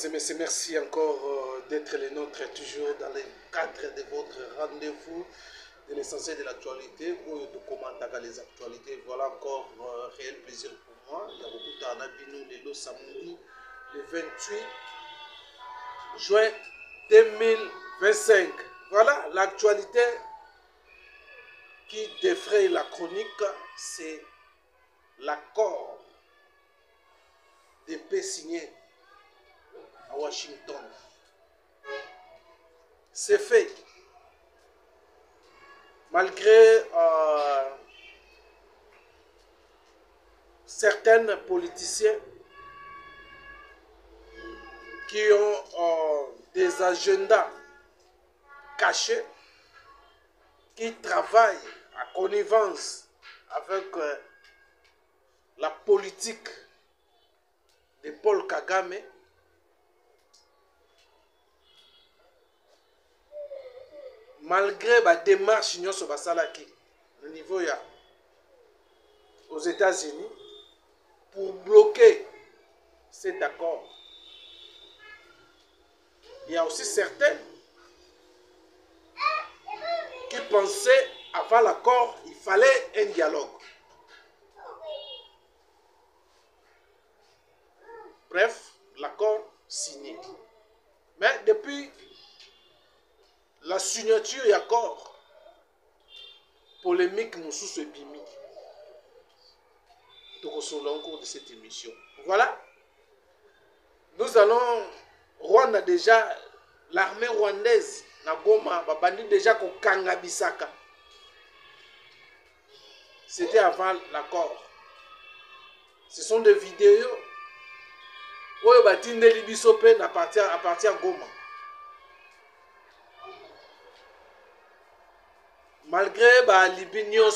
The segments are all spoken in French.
et messieurs, merci encore d'être les nôtres toujours dans le cadre de votre rendez-vous de l'essentiel de l'actualité ou de commenter les actualités. Voilà encore réel plaisir pour moi. Il y a beaucoup de temps le samedi le 28 juin 2025. Voilà l'actualité qui défraye la chronique, c'est l'accord de paix signé à Washington. C'est fait. Malgré certains politiciens qui ont des agendas cachés, qui travaillent à connivence avec la politique de Paul Kagame, malgré la démarche au niveau aux États-Unis pour bloquer cet accord. Il y a aussi certains qui pensaient avant l'accord, il fallait un dialogue. Bref, l'accord signé. Mais depuis la signature et accord, polémique nous sous bimi. Donc, au cours de cette émission. Voilà. Nous allons, Rwanda déjà, l'armée rwandaise, na Goma, babandi déjà ko Kanga Bisaka. C'était avant l'accord. Ce sont des vidéos où il y a des Libisopen à partir de Goma. Malgré les Libyens,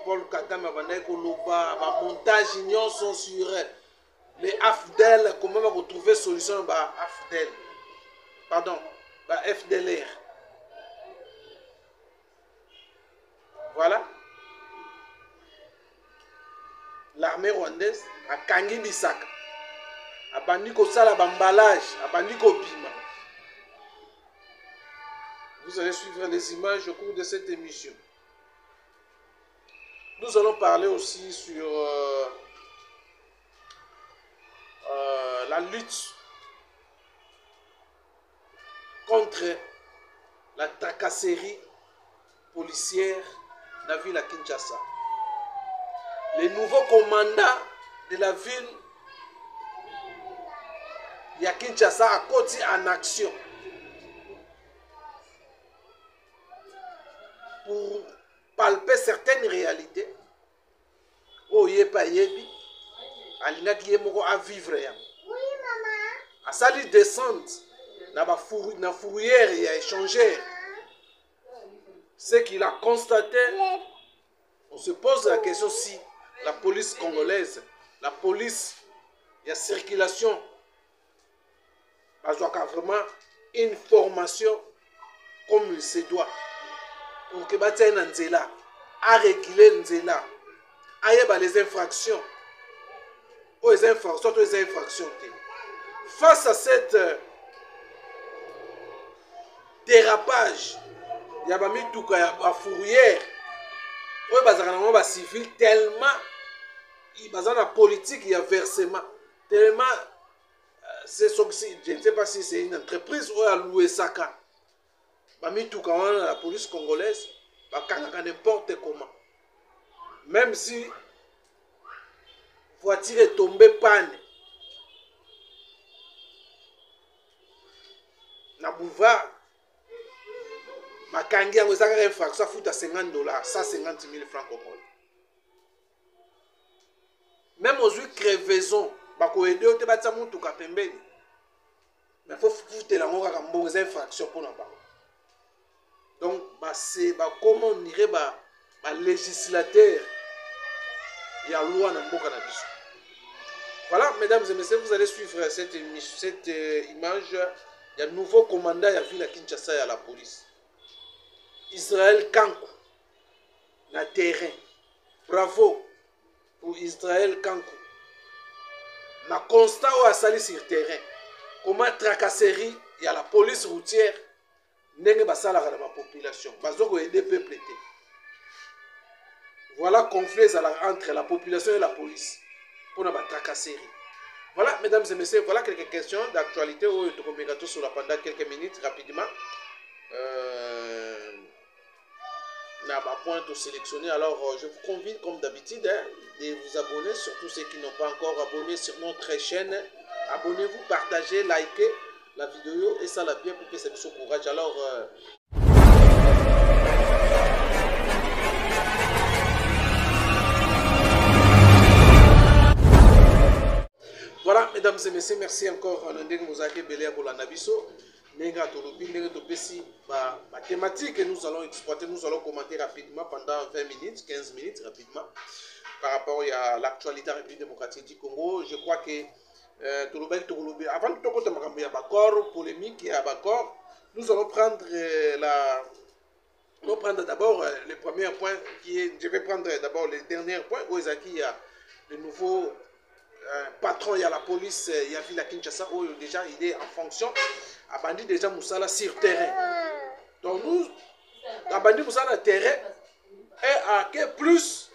Paul Kagame a montage sur les AFDL, comment on va trouver solution AFDL, pardon, FDLR. Voilà. L'armée rwandaise a Kangi Bisaka. A bandi ko sala bamballage, a bandi ko bima. Vous allez suivre les images au cours de cette émission. Nous allons parler aussi sur la lutte contre la tracasserie policière dans la ville de Kinshasa. Les nouveaux commandants de la ville de Kinshasa a côté en action pour palper certaines réalités. Oh, il n'y a pas yebi. Alina qui est à vivre. Oui, maman. À salir descente, na fourrière et à échanger. Ce qu'il a constaté, on se pose la question si la police congolaise, la police, il y a circulation, il y a vraiment une formation comme il se doit. Pour que bataille Nzela, à réguler Nzela, à les infractions, aux infractions. Face à cette dérapage, il y a mis tout à fourrière, il y a civil tellement, il y a la politique, il y a versement, tellement, je ne sais pas si c'est une entreprise ou à louer ça. La police congolaise va n'importe comment. Même si la voiture est tombée panne, na boulevard, makangi yango ezaka infraction fout à $50, 150 000 francs congolais. Même aux crevaison, bako aider au te batsa mutuka pembeni. Mais faut foutre la ngo kaka mbongo za infraction pour na ba. Donc, c'est comment on dirait législateur et à loi dans beaucoup d'habitude. Voilà, mesdames et messieurs, vous allez suivre cette image. Il y a un nouveau commandant à la ville à Kinshasa et à la police. Israël Kankou, na terrain. Bravo pour Israël Kankou. Na constat ou à salir sur terrain. comment tracasserie, il y a la police routière, n'est pas ça la population. Bazoko aider peuple. Voilà conflit entre la population et la police pour ne pas tracasserie. Voilà, mesdames et messieurs, voilà quelques questions d'actualité où je te sur la pendant quelques minutes rapidement. On a un point de sélectionner. Alors, je vous convie, comme d'habitude, de vous abonner, surtout ceux qui n'ont pas encore abonné sur notre chaîne. Abonnez-vous, partagez, likez la vidéo et ça la bien pour que ça vous courage. Alors, voilà, mesdames et messieurs, merci encore à Ndeng Mozake Belé pour la Nabiso. Nenga Tolobi, Nenga Topesi, ma thématique que nous allons exploiter, nous allons commenter rapidement pendant 20 minutes, 15 minutes rapidement par rapport à l'actualité de la République démocratique du Congo. Je crois que Tolobi, avant de tout il y a Bakor, polémique, il y a Bakor, nous allons prendre d'abord le premier point qui est, je vais prendre d'abord le dernier point où il y a le nouveau patron, il y a la police, il y a Villa Kinshasa, où déjà il est en fonction, a bandit déjà Moussala sur terrain. Donc nous, a bandit Moussala terrain, et à que plus,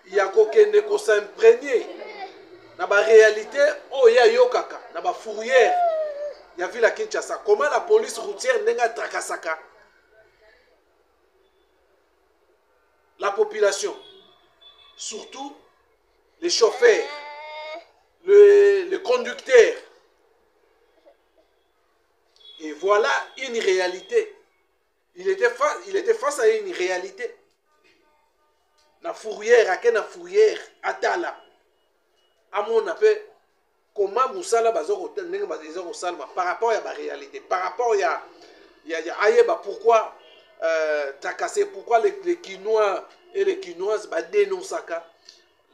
il y a qu'on s'imprégner dans la réalité, oh il y a Yokaka, dans la fourrière, il y a Villa Kinshasa. Comment la police routière n'est Trakasaka la population, surtout les chauffeurs, le conducteur. Et voilà une réalité. Il était face à une réalité. La fourrière, à quelle fourrière, Atala. À mon appel, comment Moussala Bazor Hotel n'est pas des par rapport à la réalité. Par rapport à pourquoi Takasé, pourquoi les Quinois et les Quinoises dénoncent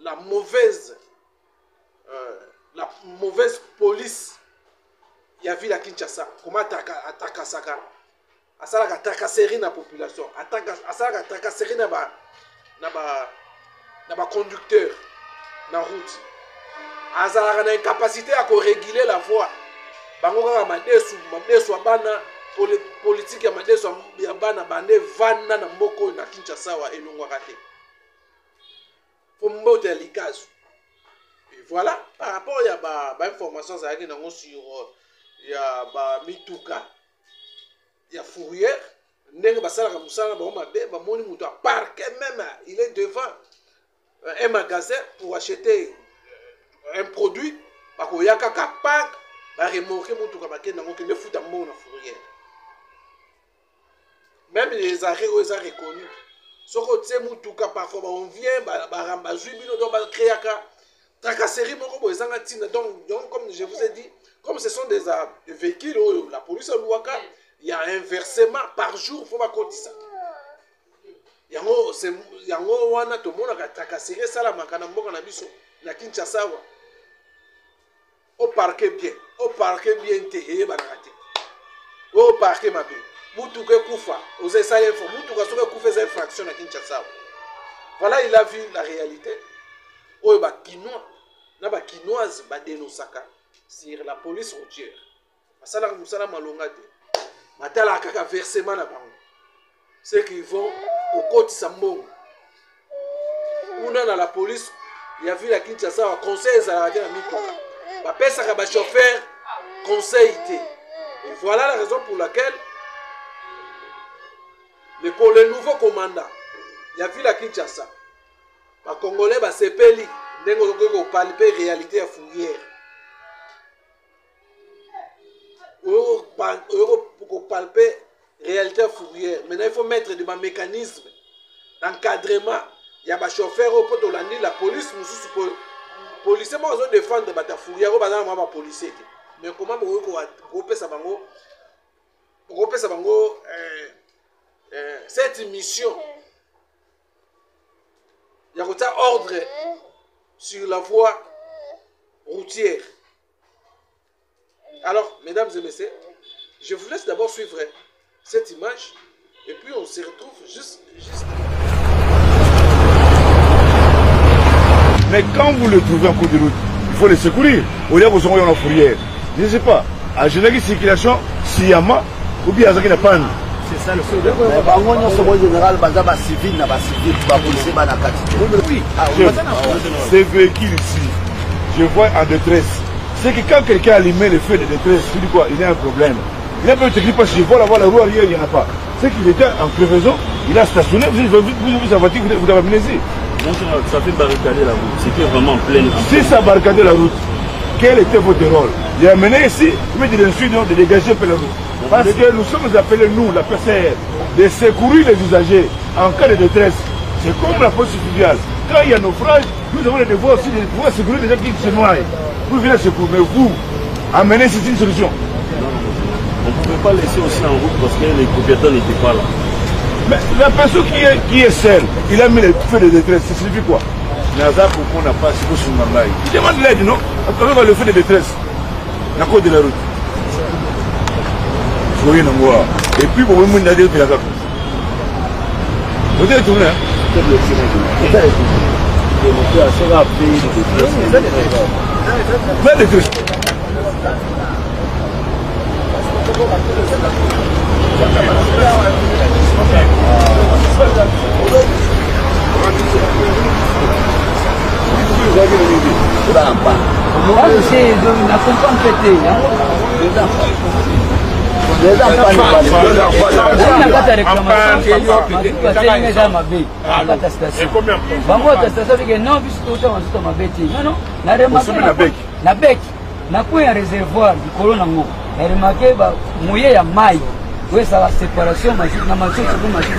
la mauvaise police. Il y a vu la Kinshasa. Comment attaquer ça? Attaquer la population. Attaquer les conducteurs dans la route. Azala a une capacité à réguler la voie. Bangoka madesu abana politique ya madesu ya bana bande vana na mboko na Kinshasa wa elongwa kate. Faut mbote likazu. Et voilà, par rapport à ba information ça qui nango sur ya ba mituka ya fourrière ndenge basala ka musala ba mabe ba moni mutu a parqué même il est devant un magasin pour acheter un produit ba ko yaka ka park ba remorquer mutu ka bakende nango ke ne futa mbo na fourrière. Même les arrêts où ils ont reconnu. Ce que mutu ka parfois on vient ba ramba zubino donc ba créer ka tracasserie donc comme je vous ai dit, comme ce sont des véhicules la police a louaka, il y a un versement par jour, il faut pas compter ça. Il y a un wana tout le monde a tracasserie ça la makana mboka na biso na Kinshasa wa. Au parquet bien te et banate. Au parquet mabe. Mutu ke kufa, osé ça info, mutu ka soka kufa des infractions na Kinshasa. Voilà, il a vu la réalité. Oyo ba Kinois na ba Kinoise ba dénoncaka sur la police routière. Basala musala malonga te. Matala kaka versement na bango. Ceux qui vont au côté Sambongo. Una na la police, il y a vu la Kinshasa wa conseil za la mituka. Ba pesa ka ba chauffeur conseil te. Et voilà la raison pour laquelle le nouveau commandant, il y a vu la Kinshasa. Les Congolais sepeli ndenge palper réalité ya fourrière. Pour palper réalité fourrière. Maintenant il faut mettre des mécanismes d'encadrement. Il y a des chauffeurs au pote la police nous policiers ont défendre la fourrière au policier. Mais comment vous repère ça bango cette mission. Il y a un ordre sur la voie routière. Alors, mesdames et messieurs, je vous laisse d'abord suivre cette image et puis on se retrouve juste. Mais quand vous le trouvez en cours de route, il faut le secourir. Au lieu que vous soyez en fourrière. Je ne sais pas. à gérer une circulation sciemment ou bien à ce qu'il n'a pas. C'est ça le seul. En général, civil, oui. Ces véhicules ici, je vois en détresse. C'est que quand quelqu'un allumait le feu de détresse, tu dis quoi? Il y a un problème. Il a pas technique parce que je vois la roue arrière, il n'y en a pas. C'est qu'il était en crevaison, il a stationné, vous sa voiture, vous l'avez amené ici. Donc ça fait barricader la route. C'était vraiment plein. Si ça barricadait la route, quel était votre rôle? Il a amené ici, il m'a dit de dégager un peu la route. Parce que nous sommes appelés, nous, la PCR, de secourir les usagers en cas de détresse. C'est comme la police fluviale. Quand il y a naufrage, nous avons le devoir aussi de pouvoir secourir les gens qui se noient. Vous venez secourir, mais vous, amenez c'est une solution. On ne pouvait pas laisser aussi en route parce que les propriétaires n'étaient pas là. Mais la personne qui est seule, il a mis le feu de détresse, ça signifie quoi? Nazar pour n'a pas ce sur Mangaï. Il demande l'aide, non? Après, le feu de détresse, la côte de la route. Et puis, pour vous, vous avez dit, vous avez tourné, mais détresse. un réservoir du colon na remarqué ba moyen ya mai oui ça la séparation mais na machine c'est pour machine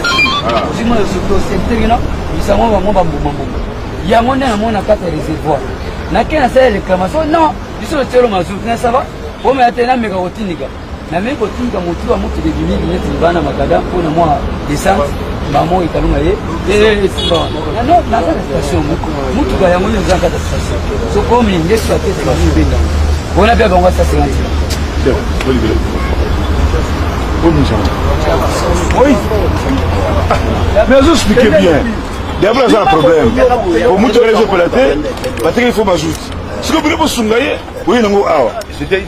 si moi je suis secteur non ils sont moi ba mbombo ya mona na mona kata réservoir na kena ça réclamation non ils sont tellement mazut na ça va on me atena mega otinika na mega otinika mutu wa mutu de bimili net bana makada pour na moi descente ba mo ikalunga ye c'est bon non na station mutu ga ya mona nzanga ta station so comme il est sur la tête ba mbenda on a bien bon ça c'est oui. Mais vous expliquez bien. D'abord, c'est un problème. Pour nous, il faut m'ajouter. Si vous voulez vous soumettre, oui,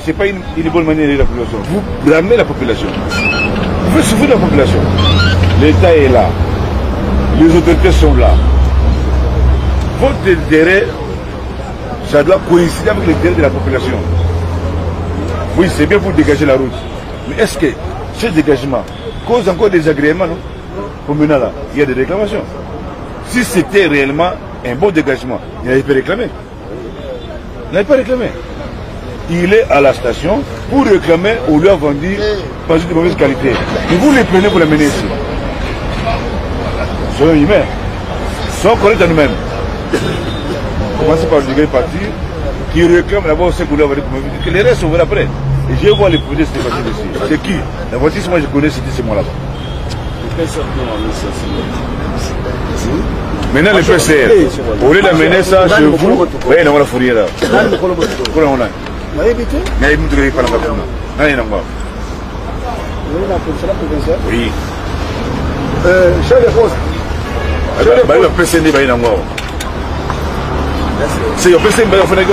c'est pas une bonne manière de la population. Vous ramenez la population. Vous faites souffrir la population. L'État est là. Les autorités sont là. Votre intérêt, ça doit coïncider avec l'intérêt de la population. Oui, c'est bien pour dégager la route. Mais est-ce que ce dégagement cause encore des agréments, non? Pour maintenant là, il y a des réclamations. Si c'était réellement un bon dégagement, il n'avait pas réclamé. Il n'avait pas réclamé. Il est à la station pour réclamer, on lui a vendu pas de mauvaise qualité. Et vous les prenez pour les mener ici. Soyons humains. Soyons corrects à nous-mêmes. Commencez par le partir qui réclame d'abord ce qu'on lui a vendu pour que les restes on verra après. Et je vois les produits de cette voiture ici. C'est qui? La voiture, moi je connais, c'est moi là-bas. Maintenant, le PCR, au lieu d'amener ça chez vous, vous voyez, on va la fourrière là. Pourquoi on a? Oui. C'est le PC qui va faire des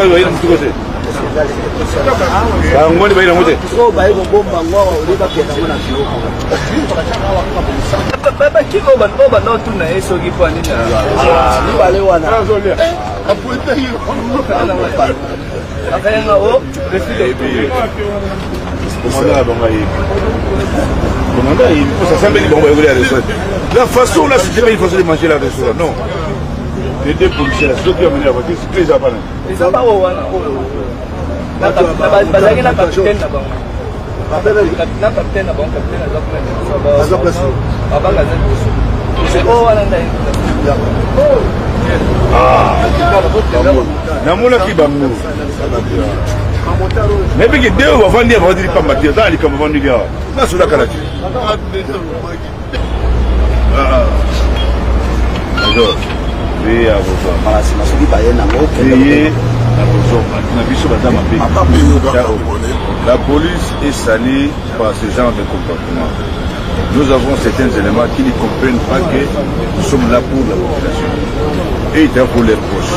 Bangoni baina mote. So baina bomba ngwa uliba kiasi na kio. Baba kiko banoba no tuna eso kipo nini? Ni wale wana. Apuita hiyo. Akaya o president. Commandant bonga hivi. Commandant hivi, ça semble bonga yule à restaurant. La façon là c'était pas une façon de manger la restaurant, non. Les deux policiers là, ceux qui ont mené la voiture, c'est très apparent. Ils sont pas au wana. Bazaki na capitaine na bango. Na capitaine na bango, capitaine na document. Bazo place. Abanga za biso. C'est oh wana ndai. Ah. Na mona ki bango. Mais bien que deux va vendre va dire pas matin, ça il comme vendre gars. Na sura kala. Ah. Alors, oui, avocat. Voilà, c'est ma souli baye na ngo. La police est salie par ce genre de comportement. Nous avons certains éléments qui ne comprennent pas que nous sommes là pour la population. Et ils pour les proches.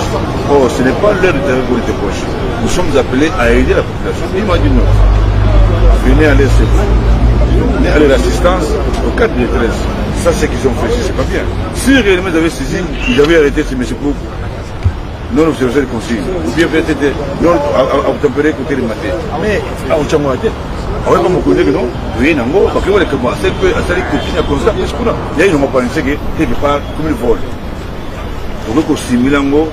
Or, ce n'est pas l'heure de travailler pour les proches. Nous sommes appelés à aider la population. Il m'a dit non. venez à l'aise, venez à l'assistance au cas de détresse. Ça, c'est ce qu'ils ont fait, c'est pas bien. Si réellement ils avaient saisi, ils avaient arrêté ce monsieur pour non observation de consigne. Ou bien peut-être non à tempérer côté de maté. Mais à Ochamouate, on va pas me connaître que non, oui, non, parce que on est comme ça, ça les copines à constat, parce qu'on a. Il y a une fois pensé que quelque part, comme ils volent. Donc, on simule un mot,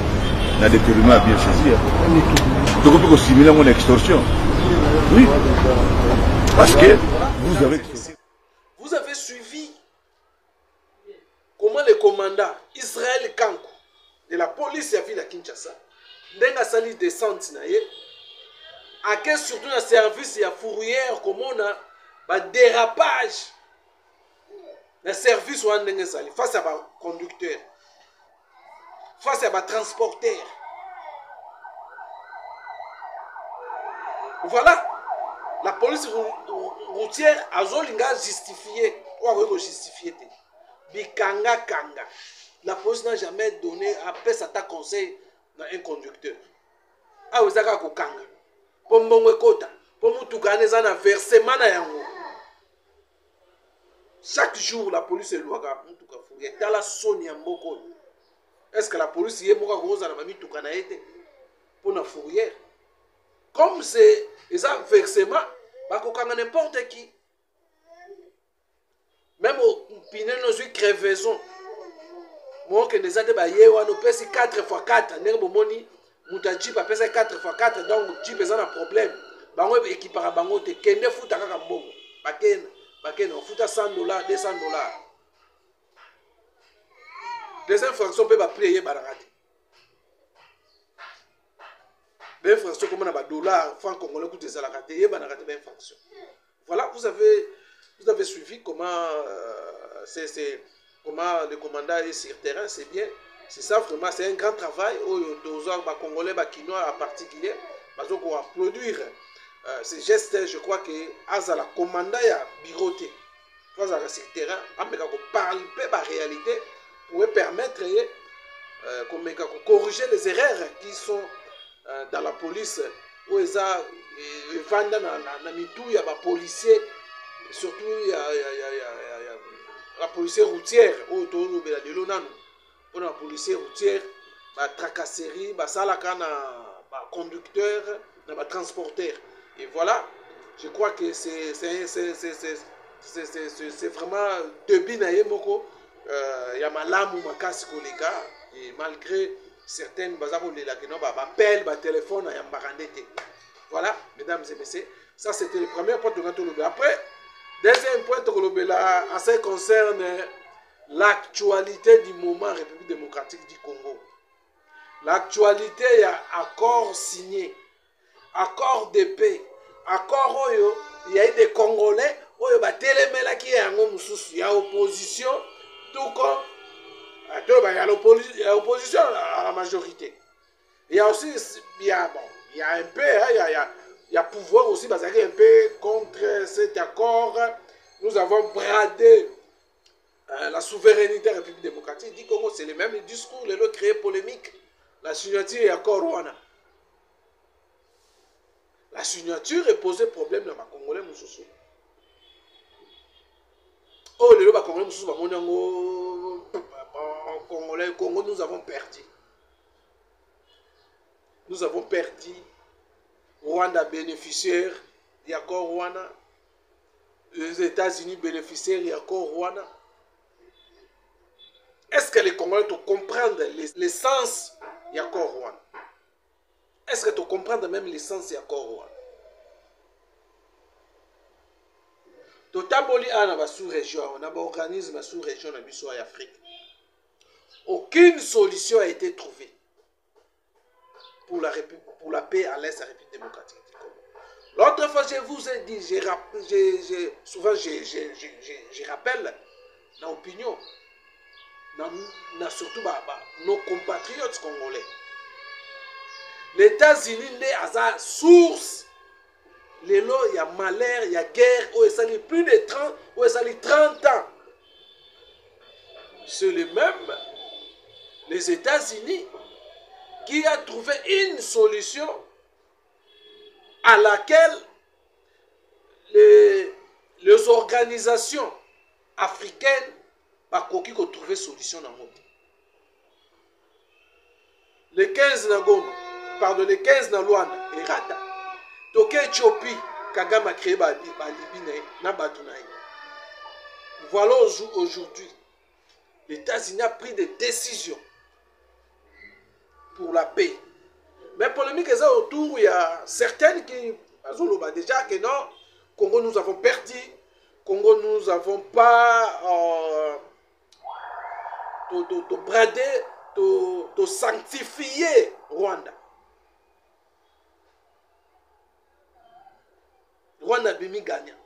on a des détournements à bien saisir. Donc, on peut simuler un mot d'extorsion. Oui. Parce que vous avez suivi comment le commandant Israël Kankou de la police ya ville ya Kinshasa ndenga sali descente na ye ake surtout na service ya fourrière comme on a ba dérapage na service wa ndenge sali face à ba conducteur face à ba transporteur. Voilà, la police routière a justifié ou justifié bikanga kanga. La police n'a jamais donné après ça ta conseil à un conducteur. Ah vous avez kanga. Pour mbongwe kota, pour mutukane za na versement na yango. Chaque jour la police est loaga mutuka fouye. Tala Sonia mboko. Est-ce que la police y est moka goza na mami tukana été pour na fourrière? Comme c'est un versement, bakokanga n'importe qui. Même au pine nos crevaison. Moi que les ade ba yewa no pesi 4x4 ndenge bomoni muta jeep apesa 4x4 donc jeep ezana problème. Bango équipera bango te kende futa kaka mbongo. Bakena futa $100, $200. Des infractions peuvent payer baragati. Des infractions comme on a $, francs congolais coûtent des alakatés, et des infractions. Voilà, vous avez suivi comment comment le commandant est sur terrain, c'est bien. C'est ça vraiment, c'est un grand travail. Les Congolais, les Kinois en particulier, ils vont produire ces gestes. Je crois que le commandant a biroté. Sur le terrain, on parle de la réalité pour permettre de corriger les erreurs qui sont dans la police où ils vendent dans mitou il y a des policiers surtout il y a la police routière où tout le de l'onanu pour la police routière la tracasserie ba salaka na ba conducteur na ba transporteur et voilà je crois que c'est vraiment débit na yemoko ya malamu makasi kolega et malgré certaines appellent, téléphone à Yambarandete. Voilà, mesdames et messieurs, ça c'était le premier point de Gatolobe. Après, deuxième point de Gatolobe, en ce qui concerne l'actualité du moment République démocratique du Congo. L'actualité, il y a accord signé, accord de paix, accord où il y a des Congolais, où il y a des y a opposition, tout comme il y a l'opposition à la majorité. Il y a aussi, il y a un peu, il y a pouvoir aussi, parce qu'il y a un peu contre cet accord. Nous avons bradé la souveraineté de la République démocratique. Du Congo, c'est le même discours, le créé polémique. La signature est accord Rwanda. La signature est posé problème dans les Congolais. Oh, les Congolais, Congolais, Congo, nous avons perdu. Nous avons perdu. Rwanda bénéficiaire de l'accord Rwanda. Les États-Unis bénéficiaires de l'accord Rwanda. Est-ce que les Congolais comprennent l'essence de l'accord Rwanda? Est-ce que tu comprends même l'essence de l'accord Rwanda? Totaboli a une sous-région, on a un organisme sous-région en Afrique. Aucune solution a été trouvée pour la paix à l'Est de la République démocratique du Congo. L'autre fois, je vous ai dit, souvent je rappelle l'opinion, surtout nos compatriotes congolais. Les États-Unis sont à la source. Il y a malheur, il y a guerre, où il s'allie plus de 30, où il s'allie 30 ans. C'est le même. Les États-Unis qui a trouvé une solution à laquelle les organisations africaines bakoki ko trouver solution dans monde. Le 15 na Goma, pardon, le 15 na Luanda, Erata. Toke Éthiopie, Kagame a créé ba Libye na Batunaï. Voilà aujourd'hui, les États-Unis ont pris des décisions pour la paix. Mais polémique est autour, il y a certaines qui ont déjà que non, Congo nous avons perdu, Congo nous n'avons pas bradé, de sanctifier Rwanda. Rwanda bimi gagnant.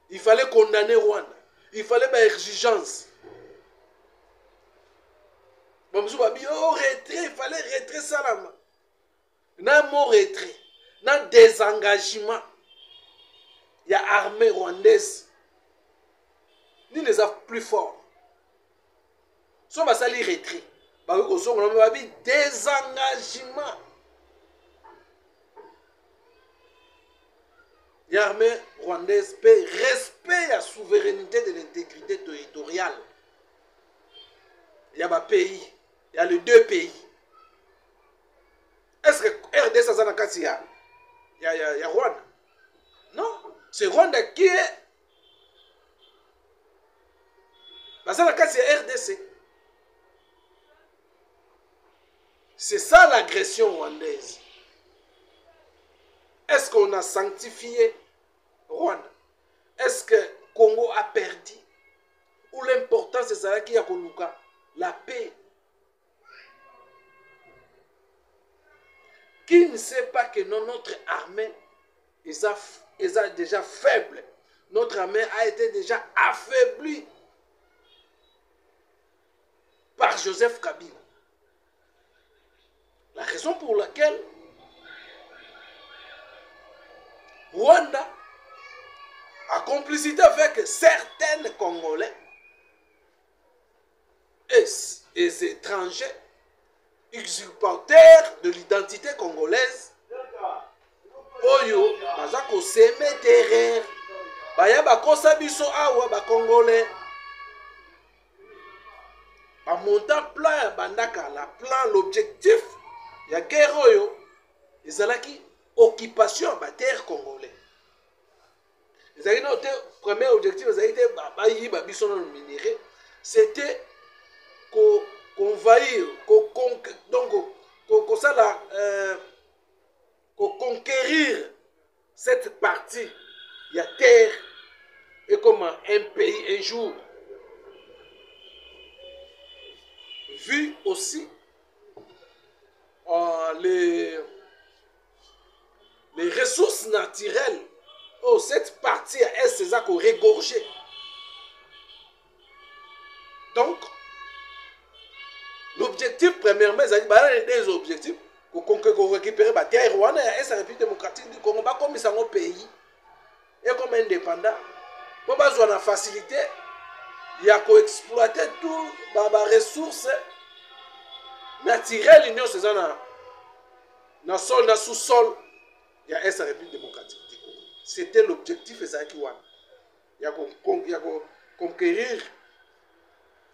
Il fallait condamner Rwanda. Il fallait une exigence. Bon, retrait, il fallait retrait ça. N'a mon retrait, n'a désengagement. Il y a armée rwandaise. Ni les a plus forts. So va sali retrait. Désengagement. L'armée rwandaise paie respect à la souveraineté de l'intégrité territoriale. Il y a un pays, il y a les deux pays. Est-ce que RDC il y a Rwanda? Non, c'est Rwanda qui est. Parce que RDC. C'est ça l'agression rwandaise. Est-ce qu'on a sanctifié Rwanda? Est-ce que Congo a perdu? Ou l'important c'est ça qui a la paix? Qui ne sait pas que notre armée est déjà faible? Notre armée a été déjà affaiblie par Joseph Kabila. La raison pour laquelle Rwanda a complicité avec certains Congolais et étrangers usurpateurs de l'identité congolaise. Oyo, bazako seme terreur. Baya bakosa biso awa ba Congolais. Ba montant plan bandaka la plan l'objectif ya guerre oyo ezalaki occupation ba terre congolais. Ezalaki notre premier objectif ezalaki ba yiba biso na minéraux, c'était conquérir cette partie de la terre et comme un pays un jour. Vu aussi les ressources naturelles, cette partie est ça qu'on régorgé. Donc, l'objectif, premièrement, c'est des objectifs pour récupérer la terre rwandaise et la République démocratique du Congo, comme ils sont au pays et comme indépendant. Pour avoir la facilité, il y a qu'à exploiter toutes les ressources naturelles, l'Union, c'est ça, dans le sol, dans le sous-sol, il y a la République démocratique du Congo. C'était l'objectif, et ça qui est. Il y a qu'à conquérir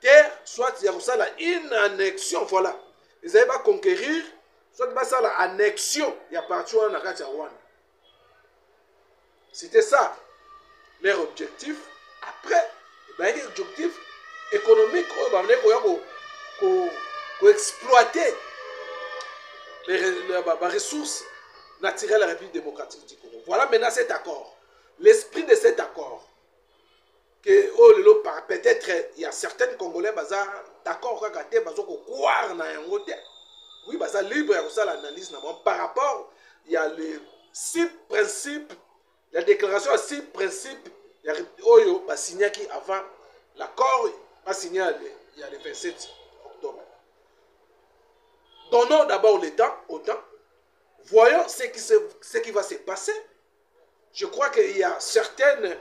terre, soit il y a ça une annexion, voilà. Ils n'avaient pas conquérir, soit il y a ça l'annexion, il y a partout en Rwanda. C'était ça, leur objectif. Après, il y a un objectif économique, pour exploiter les ressources naturelles de la République démocratique du Congo. Voilà maintenant cet accord. L'esprit de cet accord. Que peut-être il y a certains Congolais d'accord oui baza libre à l'analyse par rapport il y a les 6 principes, la déclaration à 6 principes il y a Oyo signé qui avant l'accord pas signé il y a le 27 octobre. Donnons d'abord le temps au temps, voyons ce qui va se passer. Je crois qu'il y a certaines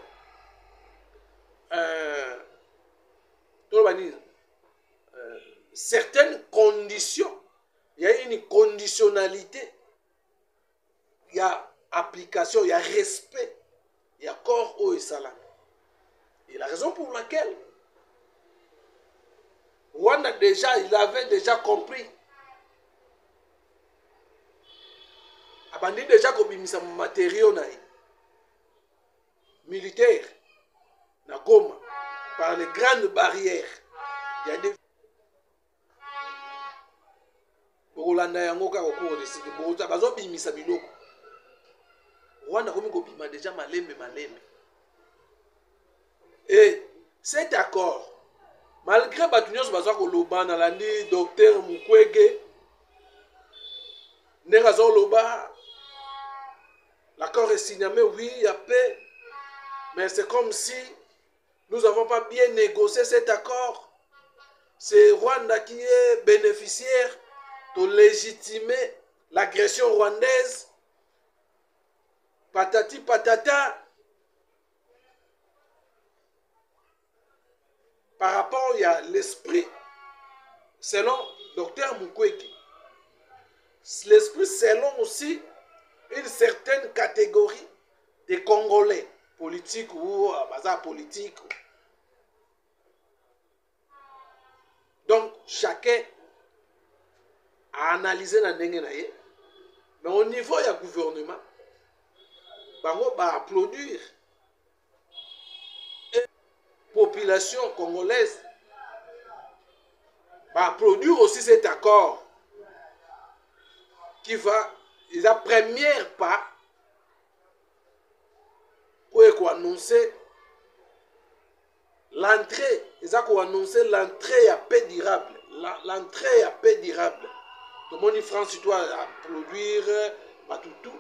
certaines conditions, il y a une conditionnalité, il y a application, il y a respect et accord au Salam. Et la raison pour laquelle Rwanda déjà, il avait déjà compris. Abandi déjà kobimisa matériaux militaires na Goma par les grandes barrières. Il y a des Rwanda yango ka ko de siki bota bazo bimisa biloko. Rwanda komi ko bima déjà malembe. Et cet accord, malgré Batunios Bazwa Koloba, Nalandi, Docteur Mukwege, Nerazor Loba, l'accord est signé, mais oui, il y a paix. Mais c'est comme si nous n'avons pas bien négocié cet accord. C'est Rwanda qui est bénéficiaire de légitimer l'agression rwandaise. Patati patata. Par rapport à l'esprit, selon Dr Mukwege, l'esprit selon aussi une certaine catégorie de Congolais, politiques ou bazar politique. Donc, chacun a analysé la ndenge. Mais au niveau du gouvernement, bango va applaudir. Population congolaise va produire aussi cet accord qui va, la première pas pour annoncer l'entrée, ils ont annoncé l'entrée à paix durable, l'entrée à paix durable. Tout le monde en France doit produire tout.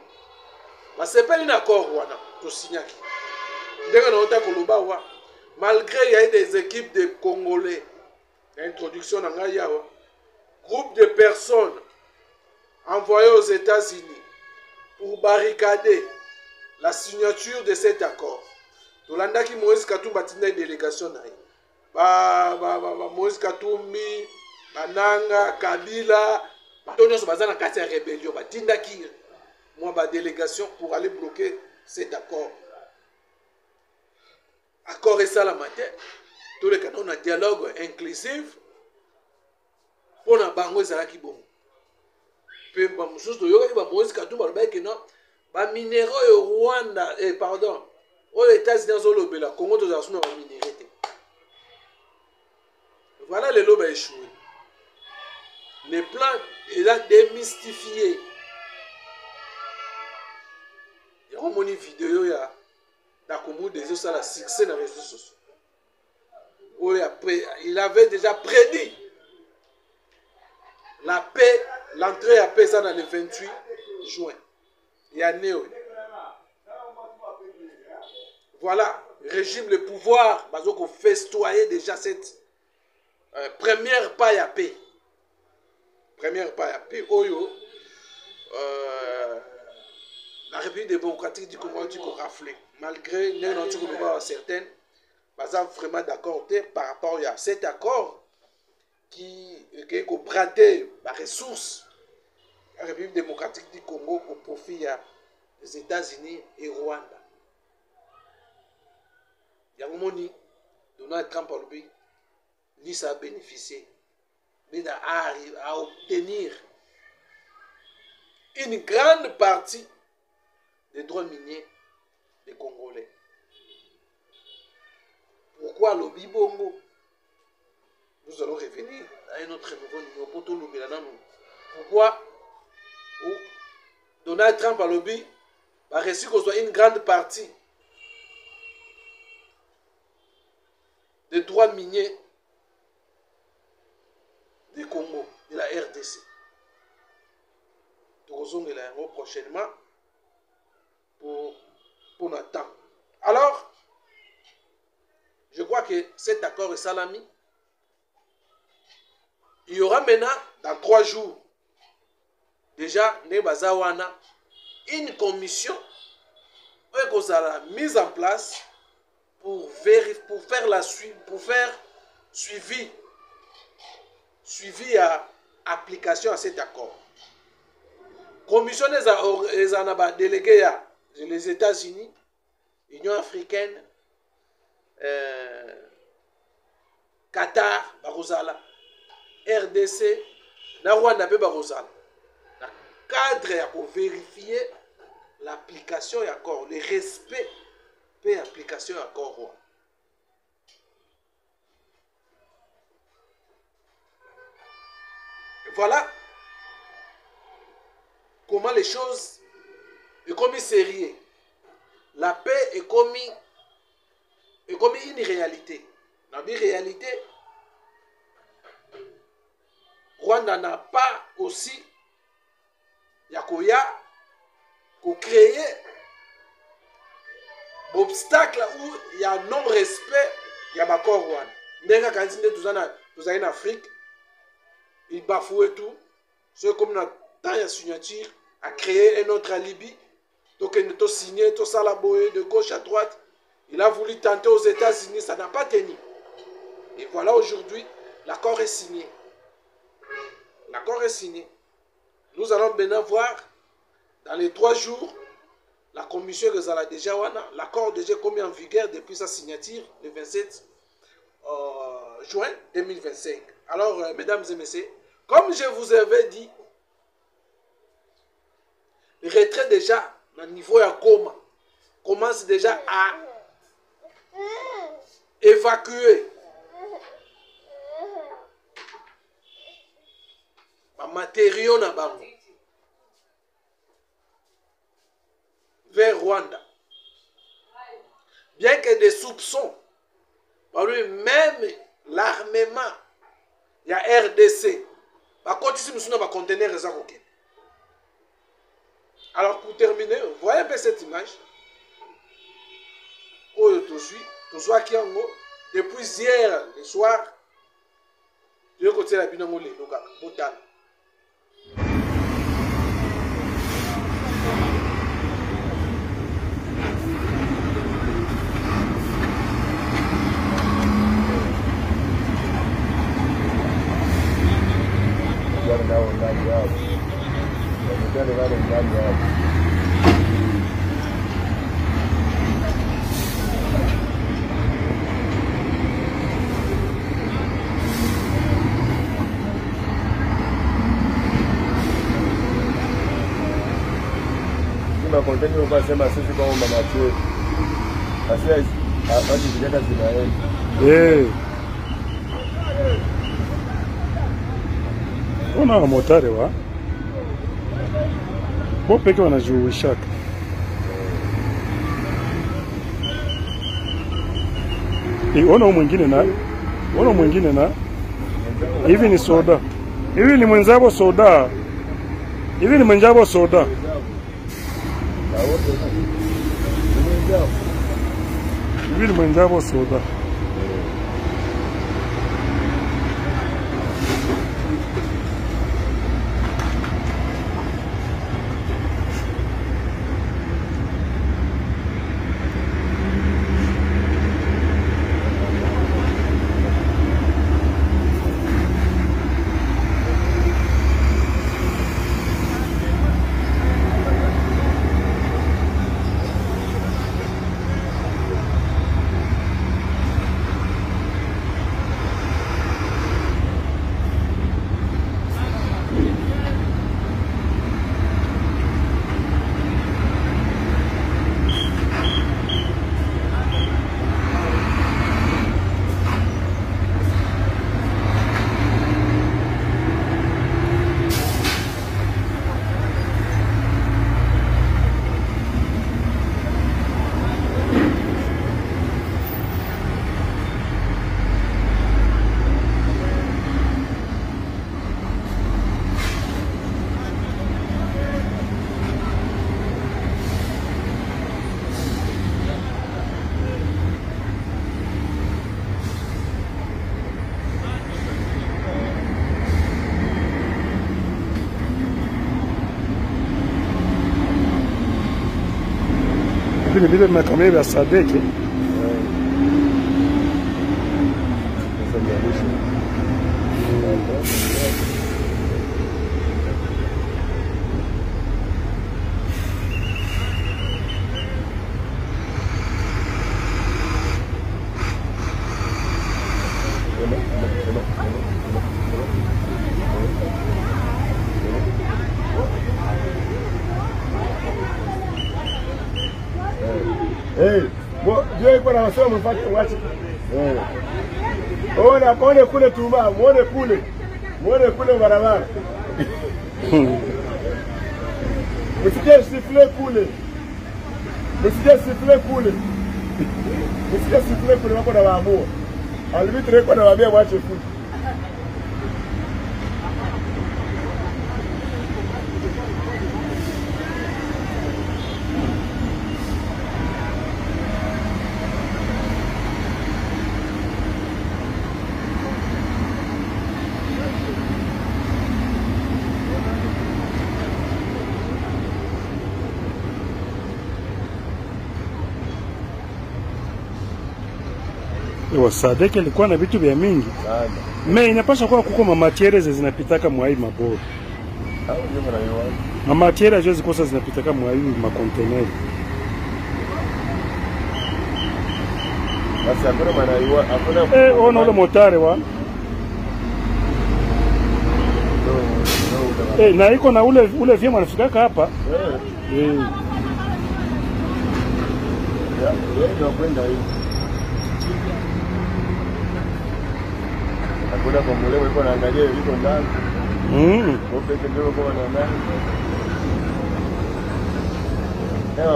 Mais ce n'est pas un accord, tout signé. Malgré il y a des équipes de Congolais, l'introduction dans Gaïawa, groupe de personnes envoyées aux États-Unis pour barricader la signature de cet accord. Tolanda qui Moïse Katumbi batinda une délégation Moïse Katumbi, Bananga, Kabila, Antonio Sobazana kati ya rébellion batinda qui moi ba délégation pour aller bloquer cet accord. Accord et ça la matière. Tous les canons ont un dialogue inclusif pour na bango ezala ki bon. Pe ba mususu to yoka ba Moïse Katumbi ba ke non ba minéraux au Rwanda pardon aux États-Unis zo lobela Congo to za suna ba minéraux. Voilà les lobes échoué. Les plans il a démystifié. Il y a une vidéo ya des ça la succès dans les réseaux sociaux. Il avait déjà prédit la paix, l'entrée à paix dans le 28 juin. Il y a Néo. Voilà, régime le pouvoir, parce qu'on festoyait déjà cette première paille à paix. Première paille à paix. Oyo, la République démocratique du Congo dit qu'on raflait. Malgré certaines, pas vraiment d'accord par rapport à cet accord qui est braté la ressource la République démocratique du Congo au profit des États-Unis et Rwanda. Il y a un moment Donald Trump lui ça a bénéficié, mais à obtenir une grande partie des droits miniers des Congolais. Pourquoi le Bibongo? Nous allons revenir à un autre niveau pour tout le monde. Pourquoi Donald Trump a lobby a reçu qu'on soit une grande partie des droits miniers du Congo, de la RDC. Nous allons prochainement pour notre temps. Alors, je crois que cet accord est salami. Il y aura maintenant, dans 3 jours, déjà, une commission qui sera mise en place pour faire la suite, pour faire suivi à application à cet accord. Commission les délégués les États-Unis Union africaine, Qatar, Barozala, RDC, na Rwanda pe Barozala. Na cadre pour vérifier l'application de l'accord, le respect de l'application de l'accord. Voilà comment les choses est comme sérieux. La paix est comme une réalité. Dans une réalité, Rwanda n'a pas aussi Yakoya pour créer obstacle où il y a non-respect, il y a l'accord Rwanda. N'est-ce pas quand nous sommes en Afrique, il bafoue tout. C'est comme dans la signature a créé un autre alibi. Donc il a signé tout ça de gauche à droite. Il a voulu tenter aux États-Unis, ça n'a pas tenu. Et voilà aujourd'hui, l'accord est signé. L'accord est signé. Nous allons maintenant voir dans les 3 jours la commission de Zala déjà l'accord déjà commis en vigueur depuis sa signature le 27 juin 2025. Alors, mesdames et messieurs, comme je vous avais dit, le retrait déjà, au niveau de Goma, commence déjà à évacuer les matériaux vers Rwanda. Bien que des soupçons, même l'armement, il y a RDC. Alors pour terminer, voyez un peu cette image. Depuis hier le soir, je vais continuer à binamole. Continue pas sema sisi kama mama yetu. Sasa hapa vijana zinaenda. Ona motare wa. Bo peke wanajuishaka. Ona mwingine na hivi ni soda. Hivi ni mwenzabo soda. Hivi ni mwenzabo soda. Hivi ni mwenzabo soda. Vile makamera ya Sadeke. Niko na wasema mfate mwache. Ona kone kule tuma, muone kule. Muone kule barabara. Msije sifle kule. Msije sifle kule. Msije sifle kule wako na waamua. Alibitire kwa na waambia mwache futi. Sadek ilikuwa na vitu vya mingi. Me inapasha kuwa kuko mamatiere zinapitaka mwai maboro. Mamatiere ajo zikosa zinapitaka mwai makonteneri. Basi hakuna manaiwa, hakuna ona ule motare wa. Na iko na ule vyema anafikaka hapa. Ndio kwenda hivi. Hakuna kwa mlewe yuko anaangalia yuko ndani. Wote ndio kwa ndani.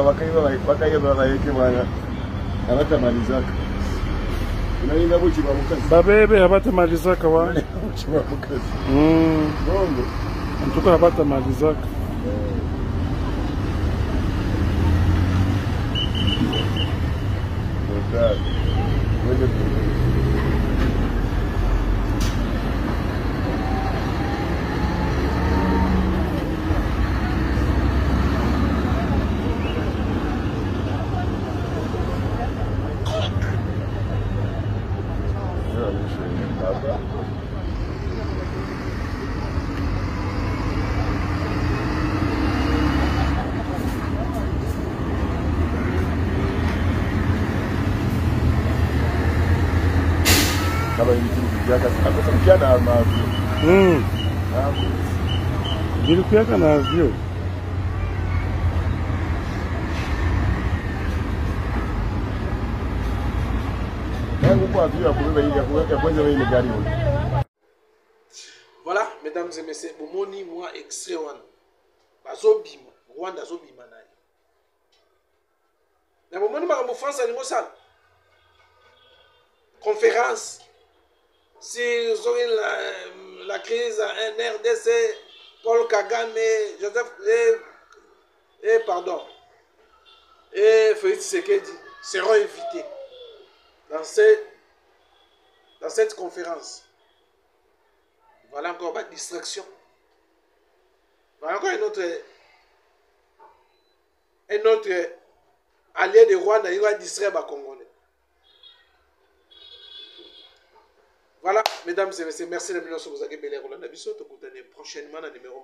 Wakaiba baba yake bwana. Habata malizaka. Unainga buchi bamukazi. Babebe habata malizaka wa. Buchi bamukazi. Bongo. Mtuko habata malizaka. Ndio. Wewe Nilikuweka na avyo. Voilà, mesdames et messieurs, bomoni moi extrait wana. Bazobima, Rwanda zobima naye. Na bomoni makambo France alingo sala. Conférence sur la crise en RDC, Paul Kagame, Joseph et Félix Tshisekedi seront invités dans cette conférence. Voilà encore ma distraction. Voilà encore un autre allié de Rwanda, il va distraire les Congolais. Voilà, mesdames et messieurs, merci de nous avoir regardé. Prochainement, dans le numéro